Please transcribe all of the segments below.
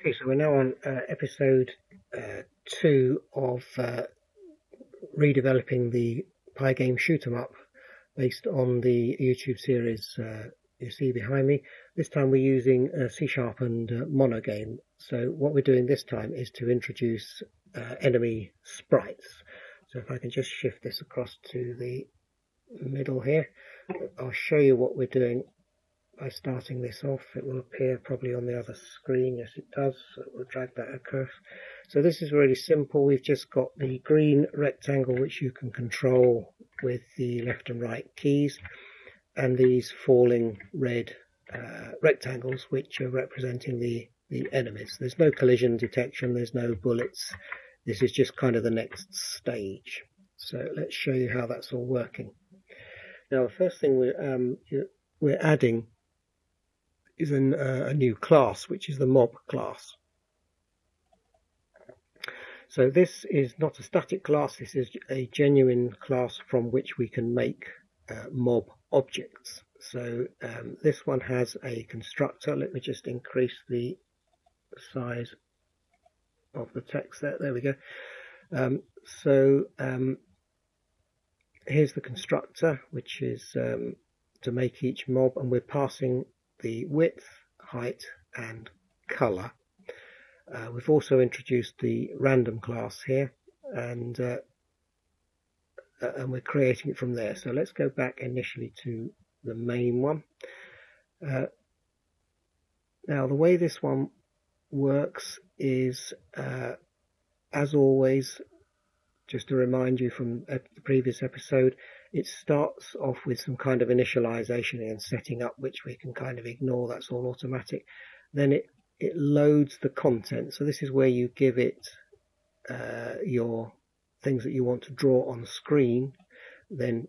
Okay, so we're now on episode 2 of redeveloping the Pygame shoot 'em up based on the YouTube series you see behind me. This time we're using C# and Monogame. So what we're doing this time is to introduce enemy sprites. So if I can just shift this across to the middle here, I'll show you what we're doing. By starting this off, it will appear probably on the other screen. Yes, it does. So we'll drag that across. So this is really simple. We've just got the green rectangle, which you can control with the left and right keys, and these falling red rectangles, which are representing the enemies. There's no collision detection. There's no bullets. This is just kind of the next stage. So let's show you how that's all working. Now, the first thing we're adding is a new class, which is the mob class. So this is not a static class, this is a genuine class from which we can make mob objects. So this one has a constructor. Let me just increase the size of the text there. There we go. Here's the constructor, which is to make each mob, and we're passing the width, height and color. We've also introduced the random class here, and we're creating it from there. So let's go back initially to the main one. Now the way this one works is, as always, just to remind you from the previous episode, it starts off with some kind of initialization and setting up, which we can kind of ignore. That's all automatic. Then it loads the content. So this is where you give it your things that you want to draw on screen. Then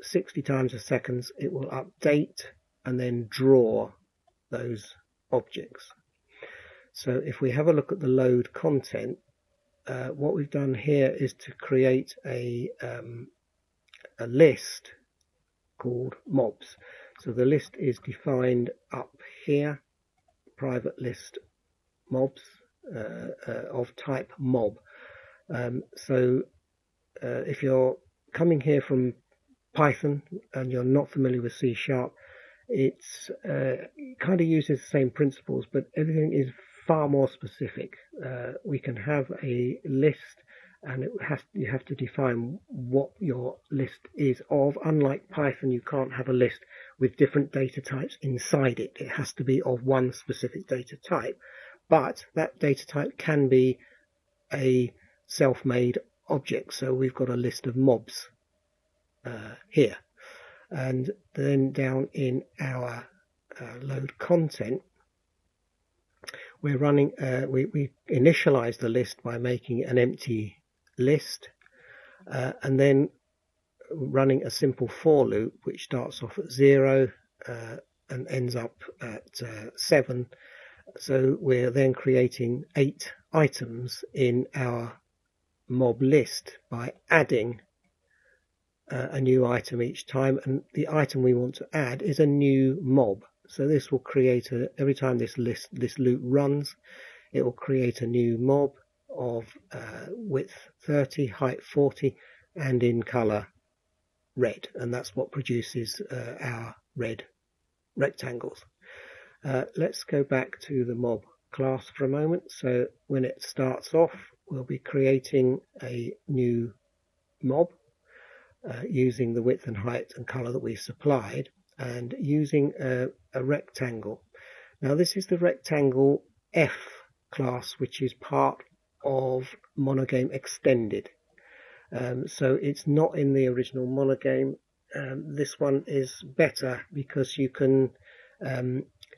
60 times a second it will update and then draw those objects. So if we have a look at the load content, what we've done here is to create a list called mobs. So the list is defined up here, private list mobs of type mob. If you're coming here from Python and you're not familiar with C#, it's kind of uses the same principles, but everything is far more specific. We can have a list, and you have to define what your list is of. Unlike Python, you can't have a list with different data types inside it. It has to be of one specific data type, but that data type can be a self-made object. So we've got a list of mobs here, and then down in our load content, we're running. We initialize the list by making an empty list, and then running a simple for loop which starts off at 0 and ends up at 7. So we're then creating 8 items in our mob list by adding a new item each time, and the item we want to add is a new mob. So this will create every time this loop runs, it will create a new mob of width 30, height 40, and in color red, and that's what produces our red rectangles. Let's go back to the mob class for a moment. So when it starts off, we'll be creating a new mob using the width and height and color that we supplied, and using a rectangle. Now this is the rectangle F class, which is part of Monogame Extended. So it's not in the original Monogame. This one is better because you can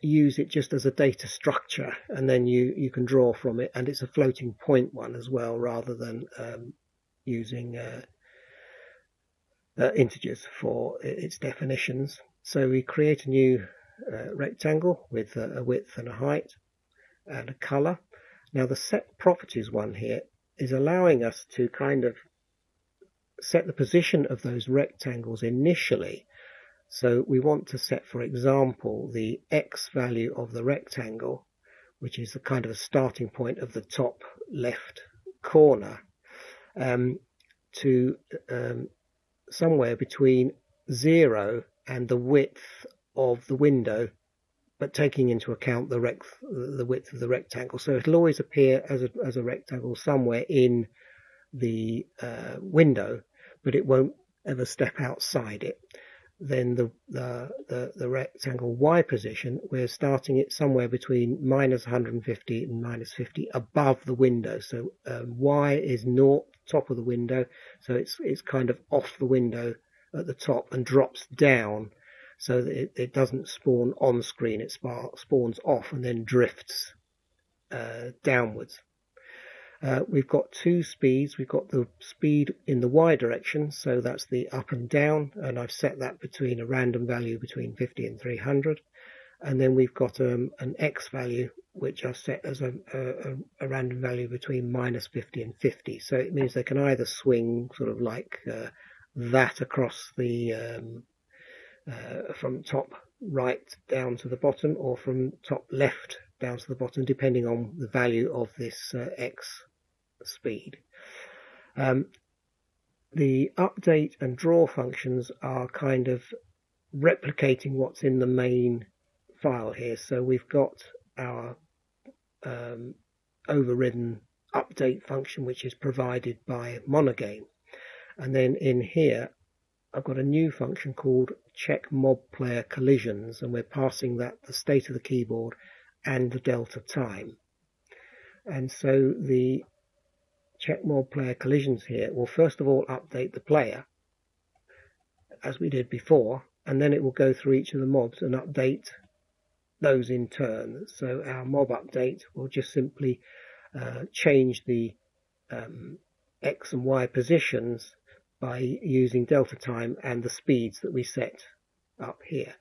use it just as a data structure, and then you can draw from it, and it's a floating point one as well, rather than using integers for its definitions. So we create a new rectangle with a width and a height and a color. Now the set properties one here is allowing us to kind of set the position of those rectangles initially. So we want to set, for example, the X value of the rectangle which is the kind of a starting point of the top left corner, to somewhere between 0 and the width of the window, but taking into account the width of the rectangle. So it'll always appear as a rectangle somewhere in the window, but it won't ever step outside it. Then the rectangle Y position, we're starting it somewhere between -150 and -50 above the window. So Y is naught, top of the window, so it's kind of off the window at the top and drops down, so that it doesn't spawn on screen. It spawns off and then drifts downwards. We've got two speeds. We've got the speed in the Y direction, so that's the up and down, and I've set that between a random value between 50 and 300. And then we've got an X value, which I've set as a random value between -50 and 50. So it means they can either swing sort of like that across the from top right down to the bottom, or from top left down to the bottom, depending on the value of this X speed. The update and draw functions are kind of replicating what's in the main file here. So we've got our overridden update function, which is provided by Monogame, and then in here I've got a new function called check mob player collisions, and we're passing that the state of the keyboard and the delta time. And so the check mob player collisions here will first of all update the player as we did before, and then it will go through each of the mobs and update those in turn. So our mob update will just simply change the X and Y positions by using delta time and the speeds that we set up here.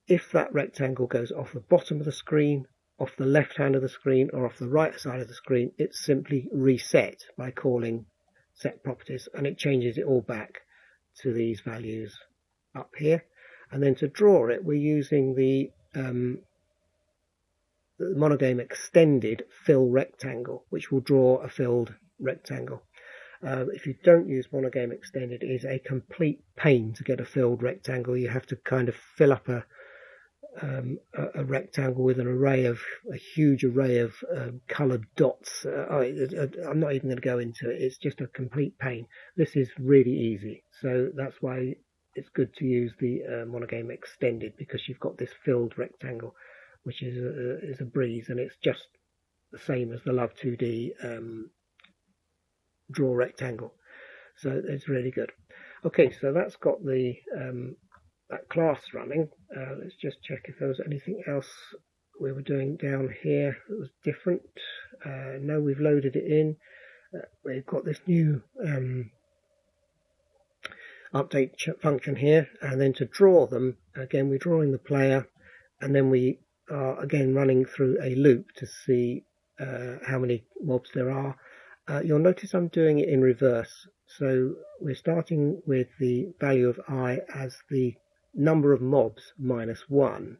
If that rectangle goes off the bottom of the screen, off the left hand of the screen, or off the right side of the screen, it's simply reset by calling set properties, and it changes it all back to these values up here. And then to draw it, we're using the Monogame extended fill rectangle, which will draw a filled rectangle. If you don't use Monogame extended, it is a complete pain to get a filled rectangle. You have to kind of fill up a rectangle with a huge array of coloured dots. I'm not even going to go into it. It's just a complete pain. This is really easy, so that's why it's good to use the Monogame extended, because you've got this filled rectangle, which is a breeze, and it's just the same as the Love2D draw rectangle. So it's really good. Okay, so that's got the that class running. Let's just check if there was anything else we were doing down here that was different. No, we've loaded it in. We've got this new update function here, and then to draw them, again we're drawing the player, and then we are again running through a loop to see how many mobs there are. You'll notice I'm doing it in reverse. So we're starting with the value of I as the number of mobs -1,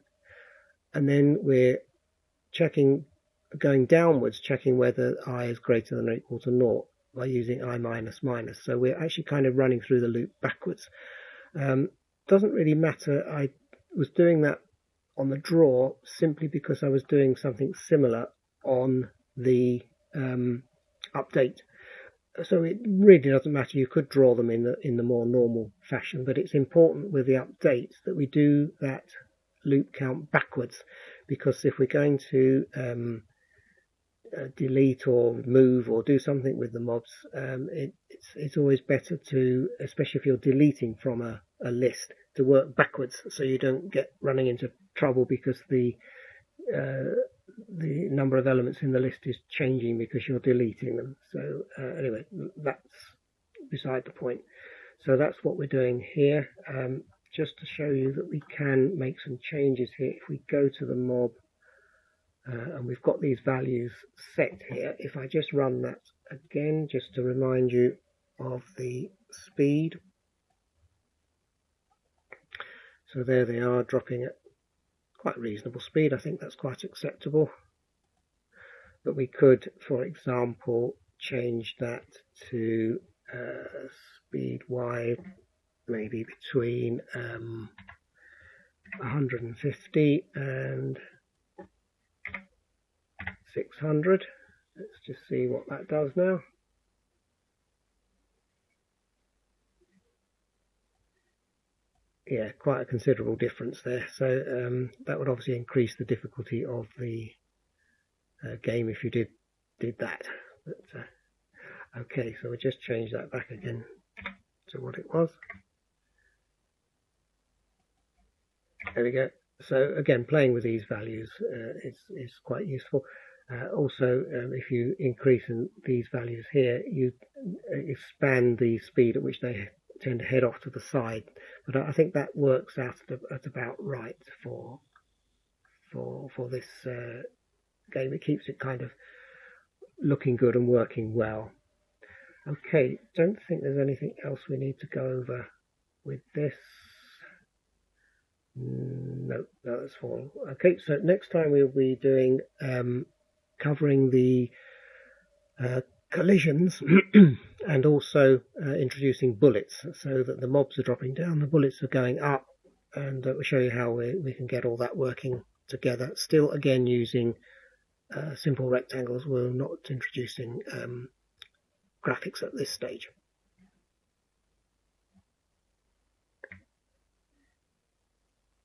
and then we're going downwards, checking whether I is greater than or equal to 0 by using I minus. So we're actually kind of running through the loop backwards. Doesn't really matter. I was doing that on the draw simply because I was doing something similar on the update. So it really doesn't matter. You could draw them in the more normal fashion, but it's important with the updates that we do that loop count backwards, because if we're going to delete or move or do something with the mobs, it's always better to, especially if you're deleting from a list, to work backwards so you don't get running into trouble because the number of elements in the list is changing because you're deleting them. So anyway, that's beside the point. So that's what we're doing here. Just to show you that we can make some changes here. If we go to the mob and we've got these values set here, if I just run that again, just to remind you of the speed. So there they are, dropping at quite reasonable speed. I think that's quite acceptable. but we could, for example, change that to speed Y maybe between 150 and 600. Let's just see what that does now. Yeah, quite a considerable difference there. So that would obviously increase the difficulty of the game if you did that. But okay, so we'll just change that back again to what it was. There we go. So again, playing with these values is quite useful. Also, if you increase these values here, you expand the speed at which they tend to head off to the side. But I think that works out at about right for this game. It keeps it kind of looking good and working well. Okay, don't think there's anything else we need to go over with this. No, that's all. Okay, so next time we'll be doing covering the collisions and also introducing bullets, so that the mobs are dropping down, the bullets are going up, and we'll show you how we can get all that working together. Still, again, using simple rectangles. We're not introducing graphics at this stage.